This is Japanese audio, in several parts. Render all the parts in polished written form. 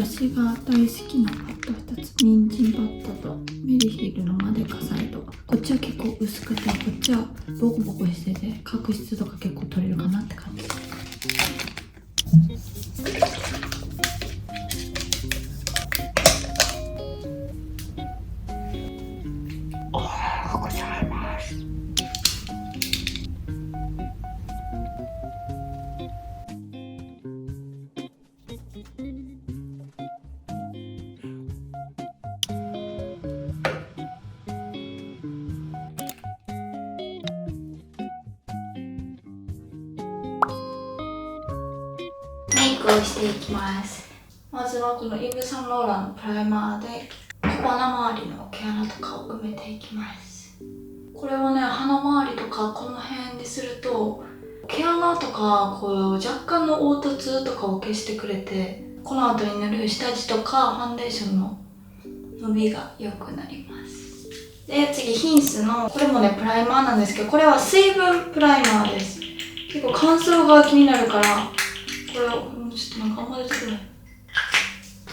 私が大好きなパッド2つ、人参パッドとメリヒールのマデカサイド。こっちは結構薄くて、こっちはボコボコしてて角質とか結構取れるかなって感じ。おはようございます。メイクをしていきます。まずはこのイヴ・サンローランのプライマーで小鼻周りの毛穴とかを埋めていきます。これはね、鼻周りとかこの辺にすると毛穴とかこう若干の凹凸とかを消してくれて、この後に塗る下地とかファンデーションの伸びが良くなります。で、次ヒンスのこれもねプライマーなんですけど、これは水分プライマーです。結構乾燥が気になるから、これをちょっとなんかあんまりつくない。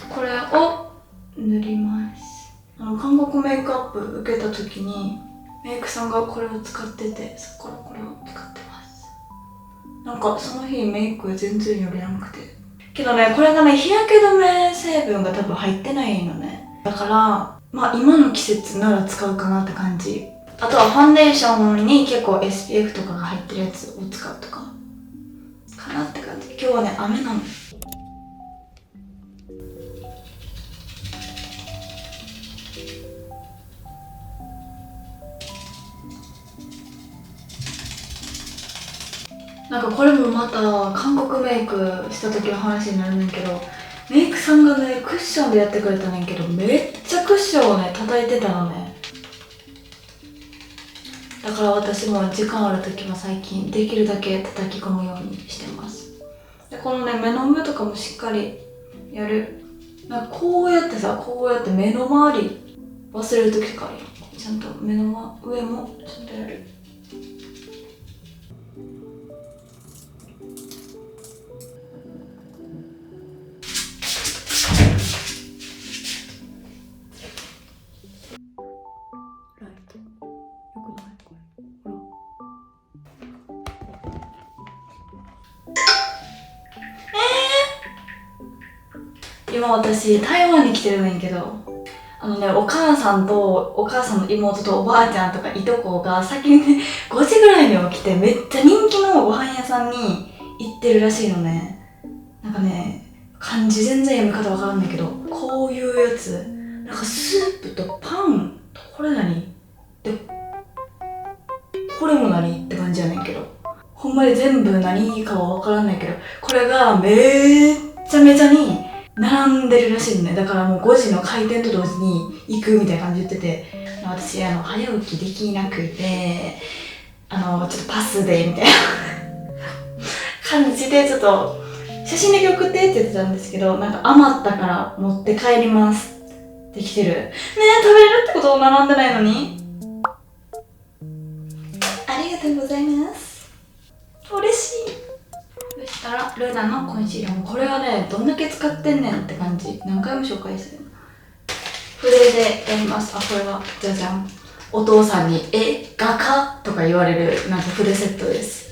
これを塗ります。韓国メイクアップ受けた時にメイクさんがこれを使ってて、そこからこれを使ってます。なんかその日メイク全然よりなくて、けどねこれがね日焼け止め成分が多分入ってないのね。だからまあ今の季節なら使うかなって感じ。あとはファンデーションに結構 SPF とかが入ってるやつを使うとかかなって感じ。今日はね雨なの。なんかこれもまた韓国メイクした時の話になるねんけど、メイクさんがねクッションでやってくれたねんけど、めっちゃクッションをね叩いてたのね。だから私も時間ある時は最近できるだけ叩き込むようにしてます。でこのね目の上とかもしっかりやる。なんかこうやってさ、こうやって目の周り忘れる時とかあるよ。ちゃんと目の上もちゃんとやる。今私台湾に来てるねんけど、お母さんとお母さんの妹とおばあちゃんとかいとこが先にね5時ぐらいに起きて、めっちゃ人気のご飯屋さんに行ってるらしいのね。なんかね漢字全然読み方わからんねんけど、こういうやつなんかスープとパンとこれ何でこれも何って感じやねんけど、ほんまに全部何かはわからんねんけど、これがめっちゃめちゃに並んでるらしいのね。だからもう5時の開店と同時に行くみたいな感じで言ってて、私早起きできなくてちょっとパスでみたいな感じで、ちょっと写真だけ送ってって言ってたんですけど、なんか余ったから持って帰りますって来てる。ねえ、食べれるってこと？並んでないのに。ありがとうございます。嬉しい。そしたらルナのコンシーラーも、これはねどんだけ使ってんねんって感じ。何回も紹介する。筆でやります。これはじゃじゃん、お父さんに画家とか言われるなんか筆セットです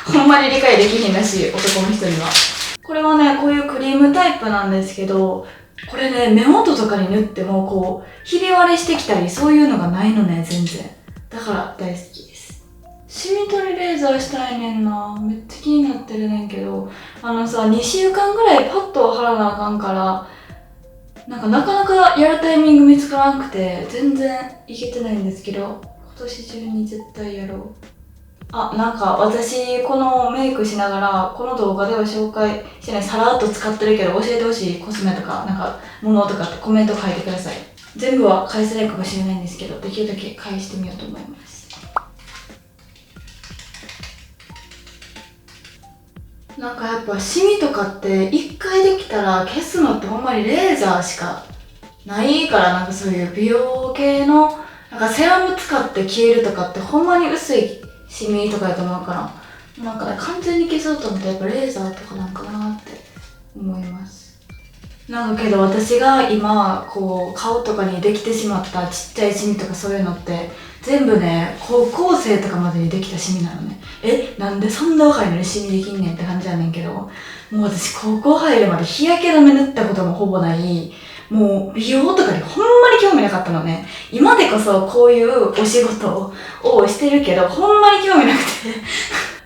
ほんまに理解できひんらしい、男の人には。これはねこういうクリームタイプなんですけど、これね目元とかに塗ってもこうひび割れしてきたりそういうのがないのね、全然。だから大好きです。シミ取りレーザーしたいねんな。めっちゃ気になってるねんけど、2週間ぐらいパッドを貼らなあかんから、なかなかやるタイミング見つからなくて全然いけてないんですけど、今年中に絶対やろう。なんか私このメイクしながらこの動画では紹介してない、さらっと使ってるけど教えてほしいコスメとかなんかものとかってコメント書いてください。全部は返せないかもしれないんですけど、できるだけ返してみようと思います。なんかやっぱシミとかって一回できたら消すのってほんまにレーザーしかないから、なんかそういう美容系のなんかセラム使って消えるとかってほんまに薄いシミとかやと思うから、なんかね完全に消そうと思ってやっぱレーザーとかなんかなって思思います。なんかけど私が今こう顔とかにできてしまったちっちゃいシミとかそういうのって全部ね高校生とかまでにできたシミなのね。なんでそんな若いのにシミできんねんって感じやねんけど、もう私高校入るまで日焼け止め塗ったこともほぼない、もう美容とかにほんまに興味なかったのね。今でこそこういうお仕事をしてるけどほんまに興味なくて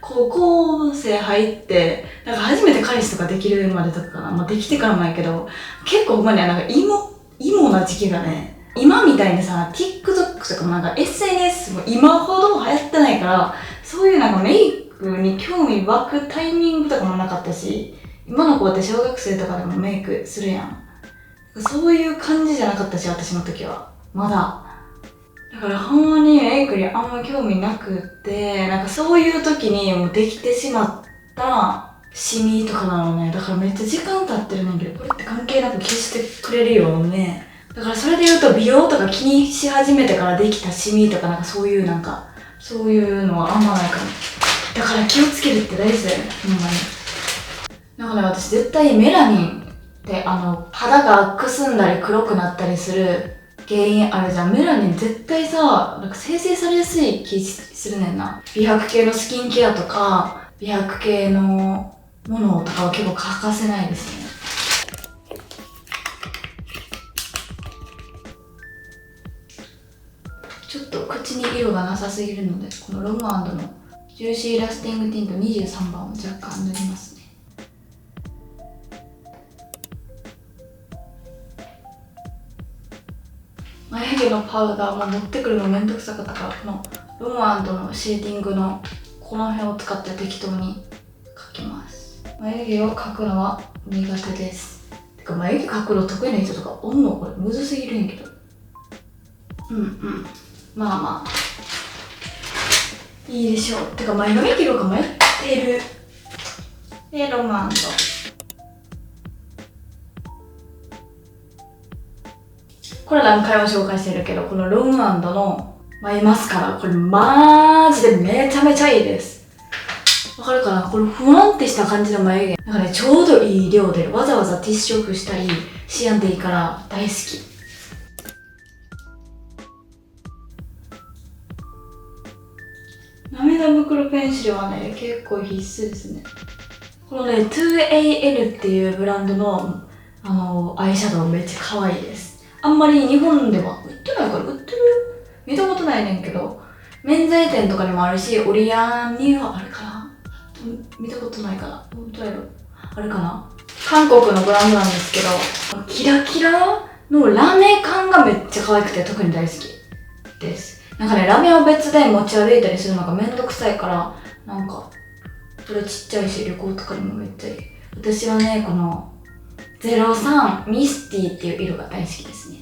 高校生入って、なんか初めて彼氏とかできるまでとかかな。まあできてからもやけど、結構ほんまになんか芋な時期がね、今みたいにさ、TikTok とかもなんか SNS も今ほど流行ってないから、そういうなんかメイクに興味湧くタイミングとかもなかったし、今の子って小学生とかでもメイクするやん。そういう感じじゃなかったし、私の時は。まだ。だからほんまにメイクにあんま興味なくって、なんかそういう時にもうできてしまったシミとかなのね。だからめっちゃ時間経ってるねんけど、これって関係なく消してくれるよね。だからそれで言うと美容とか気にし始めてからできたシミとかなんかそういうそういうのはあんまないかも。だから気をつけるって大事だよね、ほんまに。だから私絶対メラニンって肌がくすんだり黒くなったりする原因あるじゃん。メラニン絶対さ、なんか生成されやすい気するねんな。美白系のスキンケアとか、美白系のものとかは結構欠かせないですね。ちょっと口に色がなさすぎるので、このロム&のジューシーラスティングティント23番を若干塗りますね。眉毛のパウダーも持ってくるのめんどくさかったから、このロム&のシェーディングのこの辺を使って適当に描きます。眉毛を描くのは苦手です。てか眉毛描くの得意な人とかおんの？これむずすぎるんやけど。まあまあいいでしょう。てか前髪切ろうか迷ってる。でロム&これ何回も紹介してるけど、このロム&の眉マスカラ、これマジでめちゃめちゃいいです。わかるかな？これふわんってした感じの眉毛。なんかね、ちょうどいい量で、わざわざティッシュオフしたりしやんでいいから大好き。涙袋ペンシルはね、結構必須ですね。このね、2AL っていうブランドのアイシャドウめっちゃ可愛いです。あんまり日本では売ってないから売ってる？見たことないねんけど、免税店とかにもあるし、オリアンにはあるかな？見たことないかな？本当やろ？あるかな？韓国のブランドなんですけど、キラキラのラメ感がめっちゃ可愛くて特に大好きです。なんかね、ラメを別で持ち歩いたりするのがめんどくさいから、なんか、これちっちゃいし、旅行とかにもめっちゃいい。私はね、この、03ミスティっていう色が大好きですね。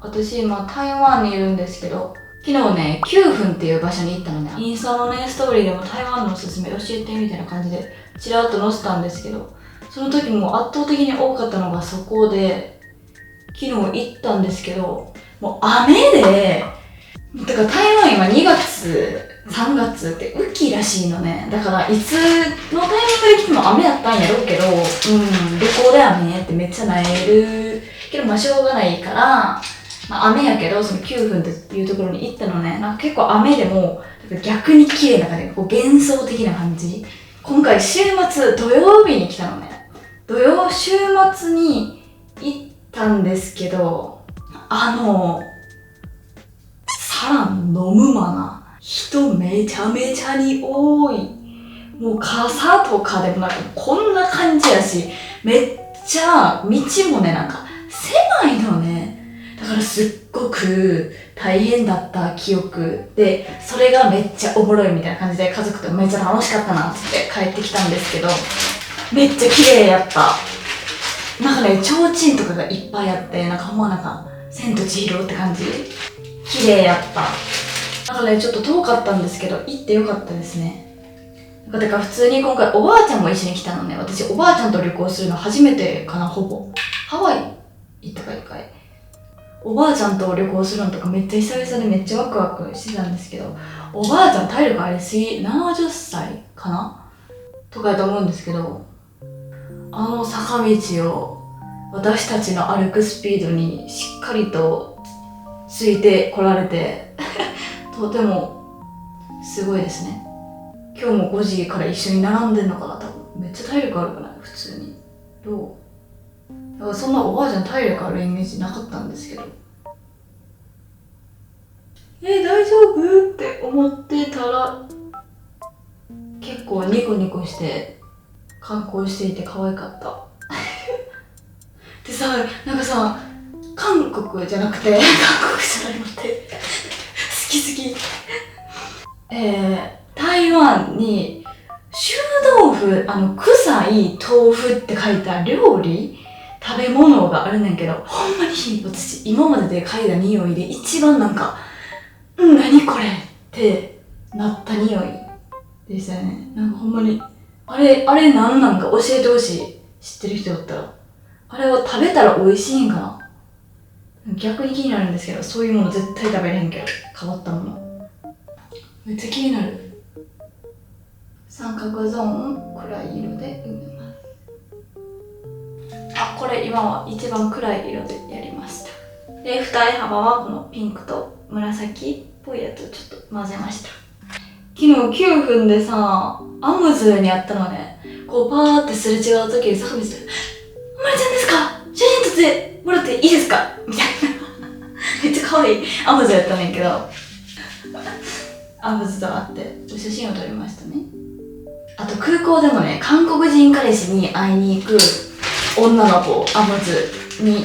私今台湾にいるんですけど、昨日ね、9分っていう場所に行ったのね。インスタのね、ストーリーでも台湾のおすすめ教えてみたいな感じで、ちらっと載せたんですけど、その時も圧倒的に多かったのがそこで、昨日行ったんですけど、もう雨で、だから台湾今2月、3月って雨季らしいのね。だからいつのタイミングで来ても雨やったんやろうけど、旅行で雨ってめっちゃなえるけど、まあしょうがないから、まあ雨やけど、その9分っていうところに行ったのね。なんか結構雨でも、逆に綺麗な感じ、こう幻想的な感じ。今回週末、土曜日に来たのね。週末に行ったんですけど、サラン飲むマナ人めちゃめちゃに多い。もう傘とかでもなんかこんな感じやし、めっちゃ道もねなんか狭いのね。だからすっごく大変だった記憶で、それがめっちゃおもろいみたいな感じで家族とめっちゃ楽しかったなって帰ってきたんですけど、めっちゃ綺麗やった。なんかね、提灯とかがいっぱいあって、なんかほんまなんか千と千尋って感じ。綺麗やった。なんかね、ちょっと遠かったんですけど、行ってよかったですね。なんかてか普通に今回おばあちゃんも一緒に来たのね。私おばあちゃんと旅行するの初めてかな、ほぼ。ハワイ行ったか一回。おばあちゃんと旅行するのとかめっちゃ久々でめっちゃワクワクしてたんですけど、おばあちゃん体力あれ70歳かなとかやと思うんですけど、あの坂道を私たちの歩くスピードにしっかりとついてこられてとてもすごいですね。今日も5時から一緒に並んでんのかな。多分めっちゃ体力あるかな、普通に。どう？だからそんなおばあちゃん体力あるイメージなかったんですけど、大丈夫って思ってたら結構ニコニコして観光していて可愛かったでさ、なんかさ、韓国じゃなくて韓国じゃないのって好きすぎ台湾に臭豆腐、臭い豆腐って書いた料理食べ物があるねんけど、ほんまに私今までで嗅いだ匂いで一番なんか何これってなった匂いでしたね。なんかほんまにあれ何なんか教えてほしい。知ってる人だったら。あれは食べたら美味しいんかな。逆に気になるんですけど、そういうもの絶対食べれへんけど、変わったものめっちゃ気になる。三角ゾーンを暗い色で埋めます。これ今は一番暗い色でやりました。で、二重幅はこのピンクと紫っぽいやつをちょっと混ぜました。昨日9分でさ、アムズにあったのね、こうパーってすれ違う時に坂道で、おまりちゃんですか？写真撮ってもらっていいですか？みたいな。めっちゃ可愛いアムズやったねんけど、アムズと会って写真を撮りましたね。あと空港でもね、韓国人彼氏に会いに行く女の子、アムズに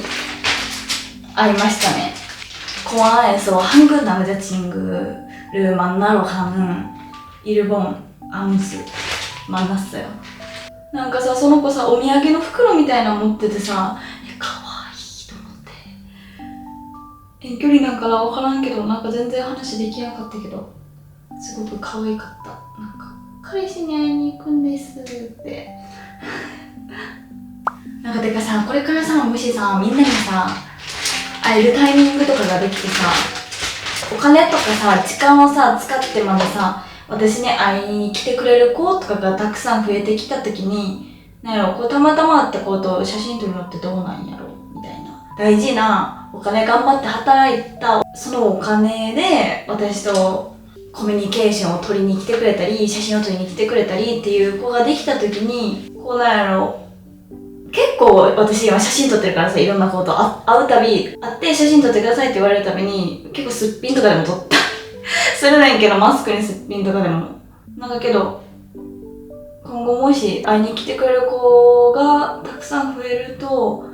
会いましたね。공항에서 한국 남자친구를 만나러 가는 일본 아무즈 만났어요. なんかさ、その子さ、お土産の袋みたいなの持っててさ、かわいいと思って。遠距離なんかなわからんけど、なんか全然話できなかったけど、すごく可愛かった。なんか、彼氏に会いに行くんですって。なんかてかさ、これからさ、もしさ、みんなにさ、会えるタイミングとかができてさ、お金とかさ、時間をさ、使ってまでさ、私に会いに来てくれる子とかがたくさん増えてきたときに、なんやろ、こうたまたま会った子と写真撮るのってどうなんやろみたいな。大事なお金頑張って働いた、そのお金で私とコミュニケーションを取りに来てくれたり、写真を撮りに来てくれたりっていう子ができたときに、こうなんやろ、結構私今写真撮ってるからさ、いろんな子と会うたび、会って写真撮ってくださいって言われるたびに、結構すっぴんとかでも撮ったするねんけど、マスクにすっぴんとかでも。なんだけど、今後もし会いに来てくれる子がたくさん増えると、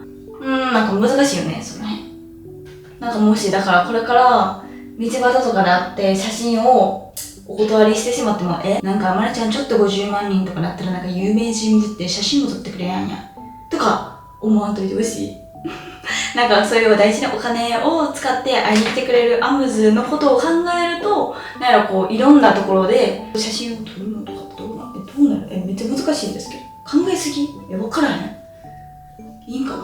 なんか難しいよね、その辺。なんかもし、だからこれから道端とかで会って写真をお断りしてしまっても、なんかまるちゃんちょっと50万人とかだったらなんか有名人ぶって写真も撮ってくれやんや。とか思わんといてほしい。なんかそういう大事なお金を使って会いに来てくれるアムズのことを考えると、なんやろこういろんなところで写真を撮るのとかってどうなる？めっちゃ難しいんですけど。考えすぎ？わからへん。いいんか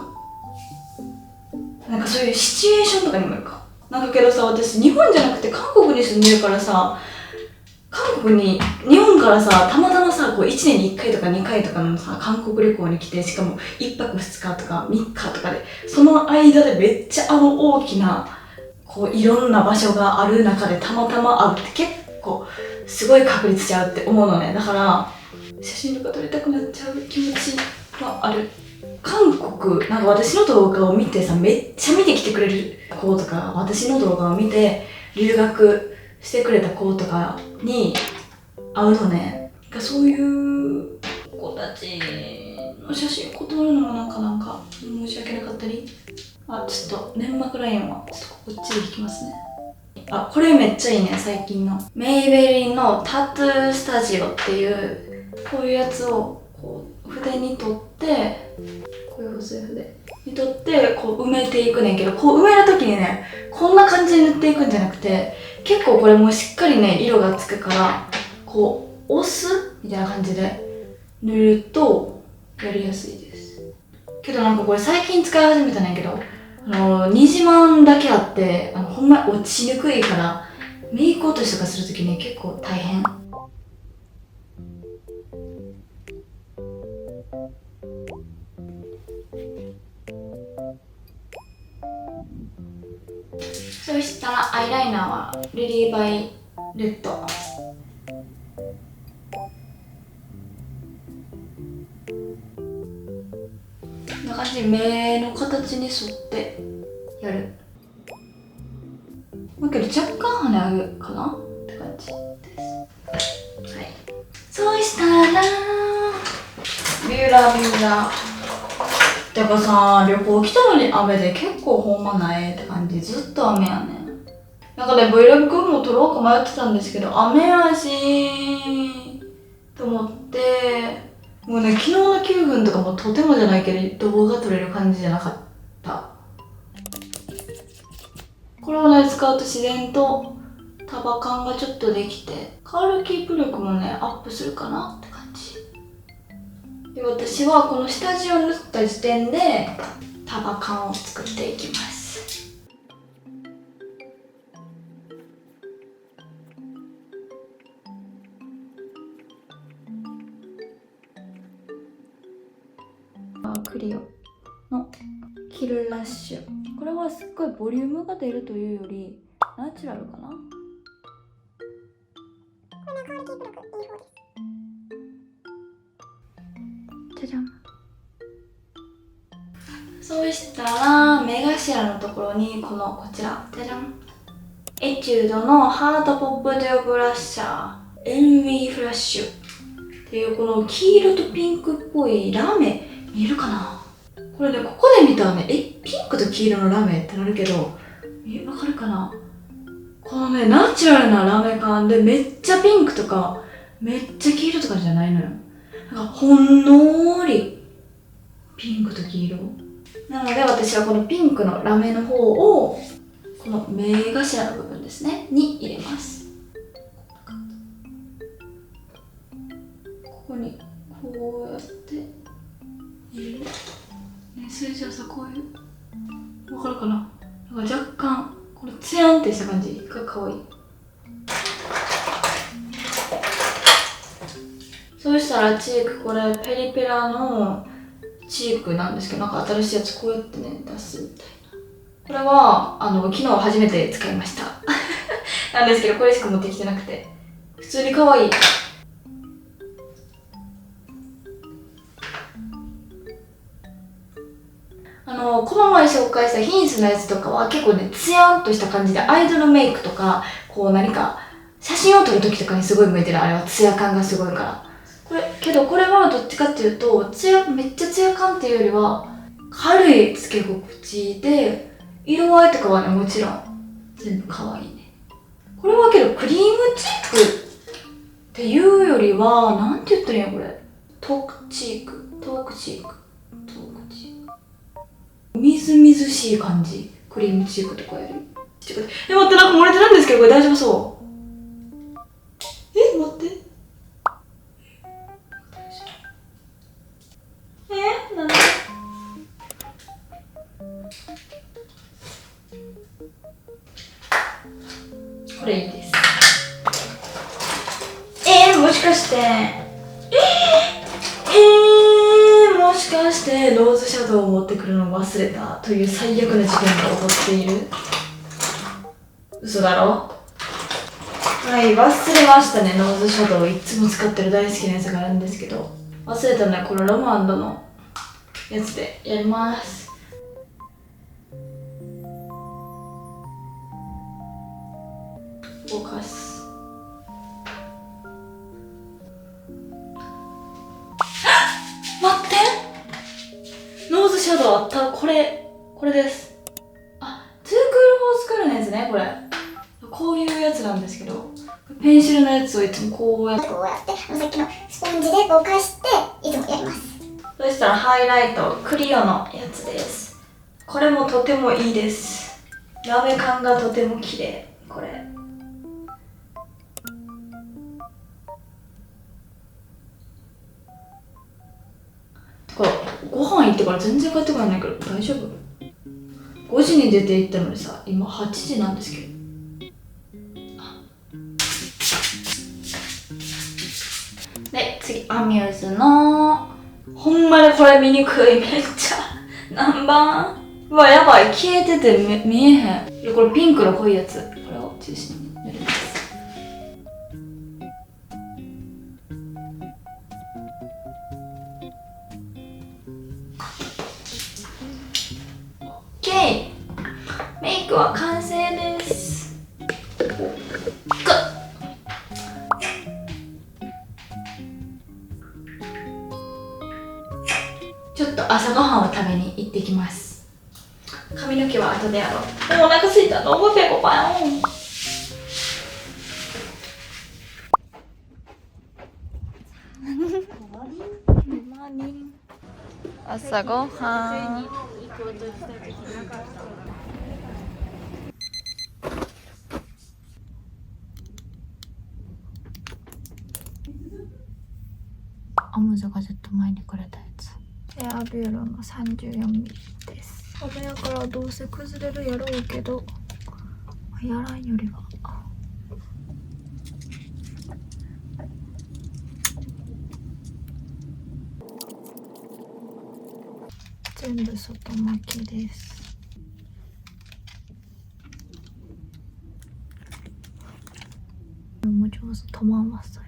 な？なんかそういうシチュエーションとかにもよるか。なんかけどさ、私日本じゃなくて韓国に住んでるからさ、韓国に、日本からさ、たまたまさ、こう1年に1回とか2回とかのさ、韓国旅行に来て、しかも1泊2日とか3日とかで、その間でめっちゃ大きな、こういろんな場所がある中でたまたま会うって結構、すごい確率ちゃうって思うのね。だから、写真とか撮りたくなっちゃう気持ちはある。韓国、なんか私の動画を見てさ、めっちゃ見てきてくれる子とか、私の動画を見て留学してくれた子とかに会うのね。そういう子たちの写真断るのもなんか申し訳なかったり。ちょっと粘膜ラインはちょっとこっちで引きますね。これめっちゃいいね、最近の。メイベリンのタトゥースタジオっていう、こういうやつをこう筆に取って、こういう細い筆に取ってこう埋めていくねんけど、こう埋めるときにね、こんな感じで塗っていくんじゃなくて、結構これもうしっかりね、色がつくから、こう押すみたいな感じで塗るとやりやすいです。けどなんかこれ最近使い始めたねんけど、にじまんだけあって、ほんまに落ちにくいから、メイク落としとかするときね、結構大変。そしたらアイライナーはリリーバイレッド。こんな感じで目の形に沿ってやる。だけど若干羽上げるかなって感じです。はい。そうしたらビューラービューラー。てかさ、旅行来たのに雨で結構ほんまないって感じ。ずっと雨やねん。なんかね、Vlog も撮ろうか迷ってたんですけど、雨やしと思って、もうね、昨日の9分とかもとてもじゃないけど動画撮れる感じじゃなかった。これをね、使うと自然と束感がちょっとできて、カールキープ力もね、アップするかなって感じ。で、私はこの下地を塗った時点で束感を作っていきます。クリオのキルラッシュ。これはすっごいボリュームが出るというよりナチュラルかな。これの香りキープ力いい方です。じゃじゃん。そうしたら目頭のところにこちら、じゃじゃん。エチュードのハートポップデオブラッシャー NV フラッシュっていうこの黄色とピンクっぽいラメ、見えるかな。これね、ここで見たらね、ピンクと黄色のラメってなるけど、わかるかな。このね、ナチュラルなラメ感でめっちゃピンクとかめっちゃ黄色とかじゃないのよ。なんかほんのーりピンクと黄色なので、私はこのピンクのラメの方をこの目頭の部分ですねに入れます。ここにこうやって入れる。ね、それじゃあさ、こういうわかるかな。なんか若干このツヤンってした感じが可愛い。そうしたらチーク、これペリペラのチークなんですけど、なんか新しいやつこうやってね出すみたいな。これは昨日初めて使いましたなんですけど、これしか持ってきてなくて普通に可愛い。この前紹介したヒンスのやつとかは結構ね、ツヤンとした感じでアイドルメイクとか、こう何か写真を撮る時とかにすごい向いてる。あれはツヤ感がすごいから。これはどっちかっていうと、めっちゃツヤ感っていうよりは軽いつけ心地で、色合いとかはね、もちろん全部可愛いね。これはけどクリームチークっていうよりは、なんて言ったらいいのこれ。トークチーク。みずみずしい感じ。クリームチークとかより。待って、なんか漏れてるんですけど、これ大丈夫そう。待って。なんで。これいいです。もしかしてもしかしてローズシャドウを持ってくるのを忘れたという最悪な事件が起こっている。嘘だろ。はい、忘れましたね。ローズシャドウいつも使ってる大好きなやつがあるんですけど、忘れたのでこのロマンドのやつでやります。フォーカス。待って、ノーズシャドウあった。これです。トゥークールフォースクールのやつね。こういうやつなんですけど、ペンシルのやつをいつもこうやってさっきのスポンジでぼかしていつもやります。そしたらハイライト、クリオのやつです。これもとてもいいです。ラメ感がとても綺麗。これご飯行ってから全然帰ってこないけど大丈夫？5時に出て行ったのにさ、今8時なんですけど。で、次、アミューズのほんまにこれ見にくい。めっちゃ何番うわ、やばい、消えてて見えへん。でこれピンクの濃いやつ、これを中心に塗ります。OK、メイクは完成です。ちょっと朝ごはんを食べに行ってきます。髪の毛は後でやろう。もうお腹すいたの。もうペコパよ。朝ごはん。アムズがずっと前にくれたやつ。エアビューロの34ミリです。雨やからどうせ崩れるやろうけど、やらんよりは。全部外巻きです。もう上手、止まんますそれ。